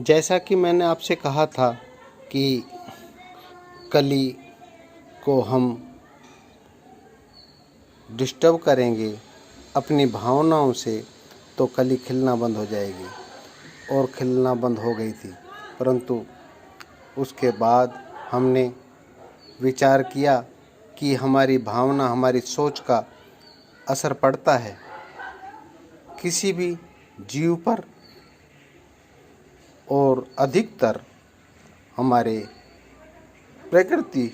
जैसा कि मैंने आपसे कहा था कि कली को हम डिस्टर्ब करेंगे अपनी भावनाओं से तो कली खिलना बंद हो जाएगी, और खिलना बंद हो गई थी। परंतु उसके बाद हमने विचार किया कि हमारी भावना, हमारी सोच का असर पड़ता है किसी भी जीव पर, और अधिकतर हमारे प्रकृति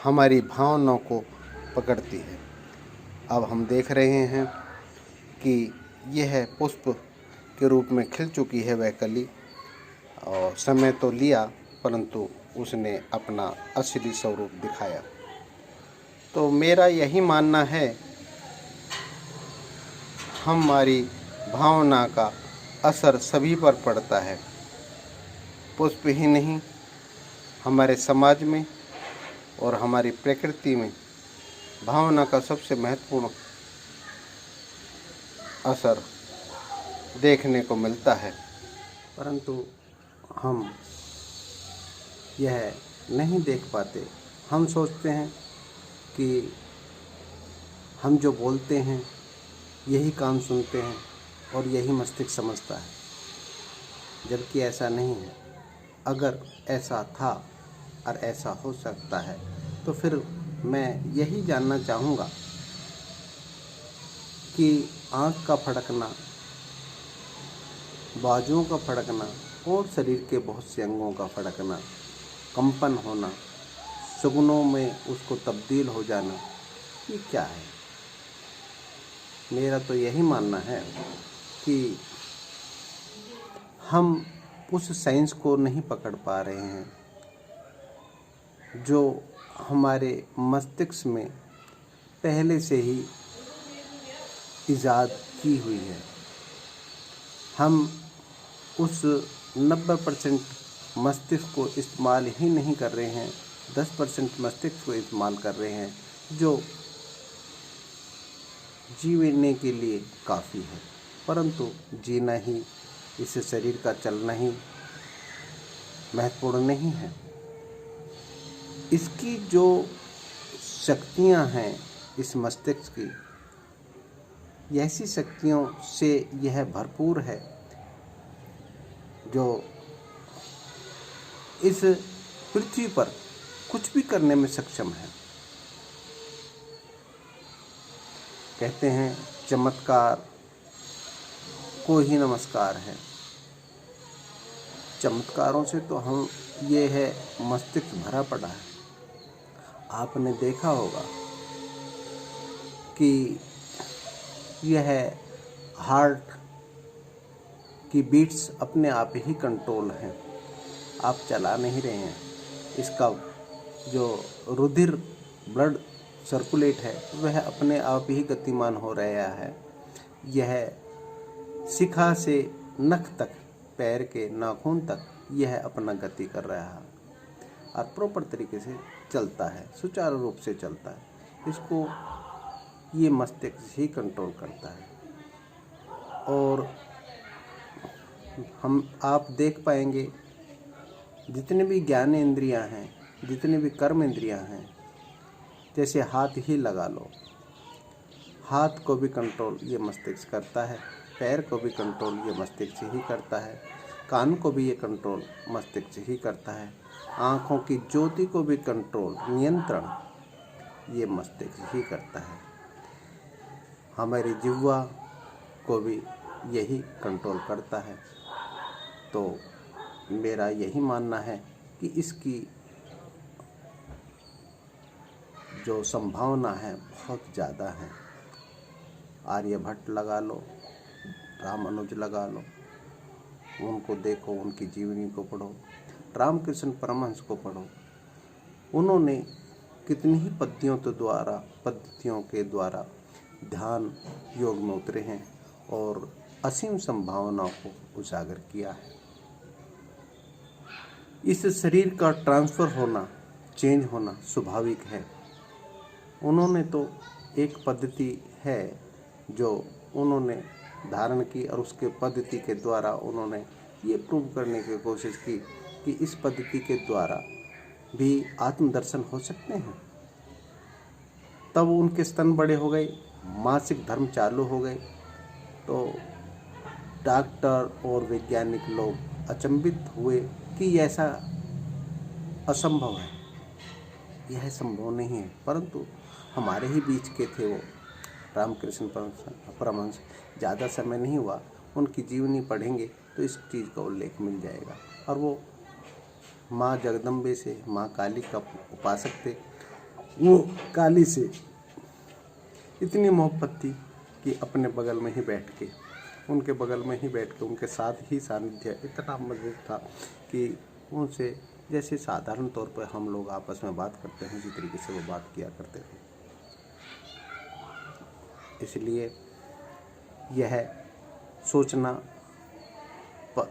हमारी भावनाओं को पकड़ती है। अब हम देख रहे हैं कि यह पुष्प के रूप में खिल चुकी है वह कली, और समय तो लिया परंतु उसने अपना असली स्वरूप दिखाया। तो मेरा यही मानना है, हमारी भावना का असर सभी पर पड़ता है, पुष्प ही नहीं, हमारे समाज में और हमारी प्रकृति में भावना का सबसे महत्वपूर्ण असर देखने को मिलता है। परंतु हम यह नहीं देख पाते। हम सोचते हैं कि हम जो बोलते हैं यही कान सुनते हैं और यही मस्तिष्क समझता है, जबकि ऐसा नहीं है। अगर ऐसा था और ऐसा हो सकता है तो फिर मैं यही जानना चाहूँगा कि आँख का फड़कना, बाजुओं का फड़कना और शरीर के बहुत से अंगों का फड़कना, कंपन होना, सुगुनों में उसको तब्दील हो जाना, ये क्या है? मेरा तो यही मानना है कि हम उस साइंस को नहीं पकड़ पा रहे हैं जो हमारे मस्तिष्क में पहले से ही इजाद की हुई है। हम उस 90% मस्तिष्क को इस्तेमाल ही नहीं कर रहे हैं, 10% मस्तिष्क को इस्तेमाल कर रहे हैं जो जीने के लिए काफ़ी है। परंतु जीना ही, इस शरीर का चलना ही महत्वपूर्ण नहीं है। इसकी जो शक्तियां हैं इस मस्तिष्क की, ऐसी शक्तियों से यह भरपूर है जो इस पृथ्वी पर कुछ भी करने में सक्षम है। कहते हैं चमत्कार को ही नमस्कार है। चमत्कारों से तो हम ये है मस्तिष्क भरा पड़ा है। आपने देखा होगा कि यह हार्ट की बीट्स अपने आप ही कंट्रोल हैं, आप चला नहीं रहे हैं। इसका जो रुधिर, ब्लड सर्कुलेट है, वह अपने आप ही गतिमान हो रहा है। यह शिखा से नख तक, पैर के नाखून तक यह अपना गति कर रहा है और प्रॉपर तरीके से चलता है, सुचारू रूप से चलता है। इसको ये मस्तिष्क ही कंट्रोल करता है। और आप देख पाएंगे जितने भी ज्ञान इंद्रियां हैं, जितने भी कर्म इंद्रियां हैं, जैसे हाथ ही लगा लो, हाथ को भी कंट्रोल ये मस्तिष्क करता है, पैर को भी कंट्रोल ये मस्तिष्क ही करता है, कान को भी ये कंट्रोल मस्तिष्क ही करता है, आँखों की ज्योति को भी कंट्रोल, नियंत्रण ये मस्तिष्क ही करता है, हमारी जिह्वा को भी यही कंट्रोल करता है। तो मेरा यही मानना है कि इसकी जो संभावना है बहुत ज़्यादा है। आर्यभट्ट लगा लो, रामानुज लगा लो, उनको देखो, उनकी जीवनी को पढ़ो, रामकृष्ण परमहंस को पढ़ो। उन्होंने कितनी ही पद्धतियों के द्वारा ध्यान योग में उतरे हैं और असीम संभावनाओं को उजागर किया है। इस शरीर का ट्रांसफ़र होना, चेंज होना स्वाभाविक है। उन्होंने तो एक पद्धति है जो उन्होंने धारण की और उसके पद्धति के द्वारा उन्होंने ये प्रूव करने की कोशिश की कि इस पद्धति के द्वारा भी आत्मदर्शन हो सकते हैं। तब उनके स्तन बड़े हो गए, मासिक धर्म चालू हो गए, तो डॉक्टर और वैज्ञानिक लोग अचंभित हुए कि ऐसा असंभव है, यह संभव नहीं है। परंतु हमारे ही बीच के थे वो रामकृष्ण परमहंस। ज़्यादा समय नहीं हुआ, उनकी जीवनी पढ़ेंगे तो इस चीज़ का उल्लेख मिल जाएगा। और वो माँ जगदम्बे से, माँ काली का उपासक थे। वो काली से इतनी मोहब्बत थी कि अपने बगल में ही बैठ के, उनके बगल में ही बैठ के, उनके साथ ही सानिध्य इतना मजबूत था कि उनसे जैसे साधारण तौर पर हम लोग आपस में बात करते हैं, उसी तरीके से वो बात किया करते थे। इसलिए यह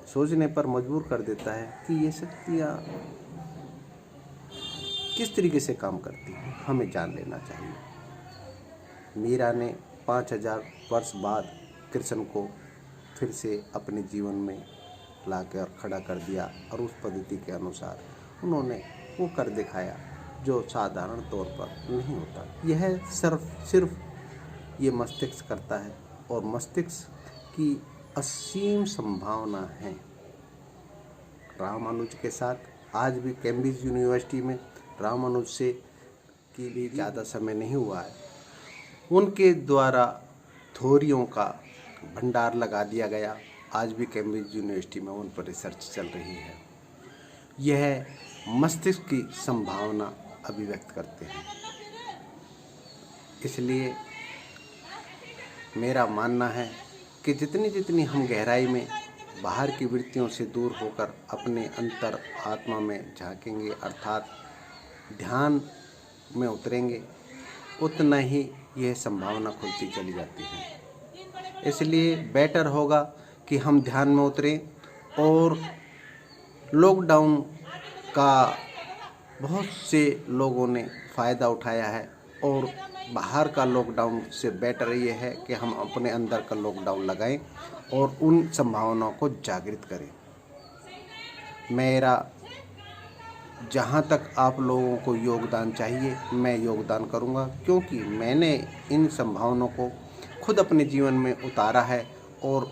सोचने पर मजबूर कर देता है कि ये शक्तियाँ किस तरीके से काम करती हैं, हमें जान लेना चाहिए। मीरा ने 5000 वर्ष बाद कृष्ण को फिर से अपने जीवन में लाकर खड़ा कर दिया और उस पद्धति के अनुसार उन्होंने वो कर दिखाया जो साधारण तौर पर नहीं होता। यह सिर्फ ये मस्तिष्क करता है, और मस्तिष्क की असीम संभावना है। रामानुज के साथ आज भी कैम्ब्रिज यूनिवर्सिटी में रामानुज से के लिए ज़्यादा समय नहीं हुआ है, उनके द्वारा थ्योरियों का भंडार लगा दिया गया। आज भी कैम्ब्रिज यूनिवर्सिटी में उन पर रिसर्च चल रही है। यह मस्तिष्क की संभावना अभिव्यक्त करते हैं। इसलिए मेरा मानना है कि जितनी हम गहराई में बाहर की वृत्तियों से दूर होकर अपने अंतर आत्मा में झांकेंगे, अर्थात ध्यान में उतरेंगे, उतना ही यह संभावना खुलती चली जाती है। इसलिए बेटर होगा कि हम ध्यान में उतरें। और लॉकडाउन का बहुत से लोगों ने फ़ायदा उठाया है, और बाहर का लॉकडाउन से बेटर ये है कि हम अपने अंदर का लॉकडाउन लगाएं और उन संभावनाओं को जागृत करें। मेरा जहाँ तक आप लोगों को योगदान चाहिए, मैं योगदान करूँगा, क्योंकि मैंने इन संभावनाओं को खुद अपने जीवन में उतारा है। और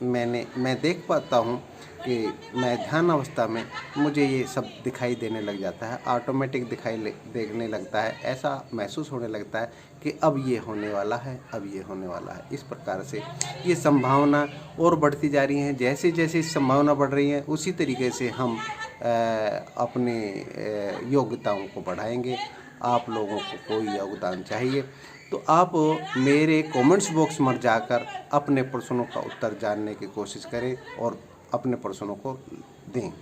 मैं देख पाता हूँ कि मैं ध्यान अवस्था में मुझे ये सब दिखाई देने लग जाता है, ऑटोमेटिक देखने लगता है। ऐसा महसूस होने लगता है कि अब ये होने वाला है, अब ये होने वाला है। इस प्रकार से ये संभावना और बढ़ती जा रही हैं। जैसे जैसे संभावना बढ़ रही है, उसी तरीके से हम अपने योग्यताओं को बढ़ाएंगे। आप लोगों को कोई योगदान चाहिए तो आप मेरे कमेंट्स बॉक्स में जाकर अपने प्रश्नों का उत्तर जानने की कोशिश करें और अपने प्रश्नों को दें।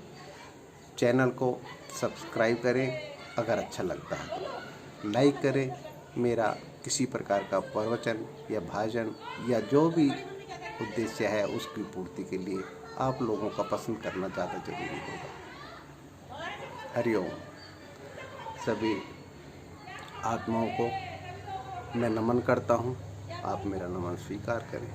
चैनल को सब्सक्राइब करें, अगर अच्छा लगता है तो लाइक करें। मेरा किसी प्रकार का प्रवचन या भाषण या जो भी उद्देश्य है उसकी पूर्ति के लिए आप लोगों का पसंद करना ज़्यादा जरूरी होगा। हरिओम। सभी आत्माओं को मैं नमन करता हूँ, आप मेरा नमन स्वीकार करें।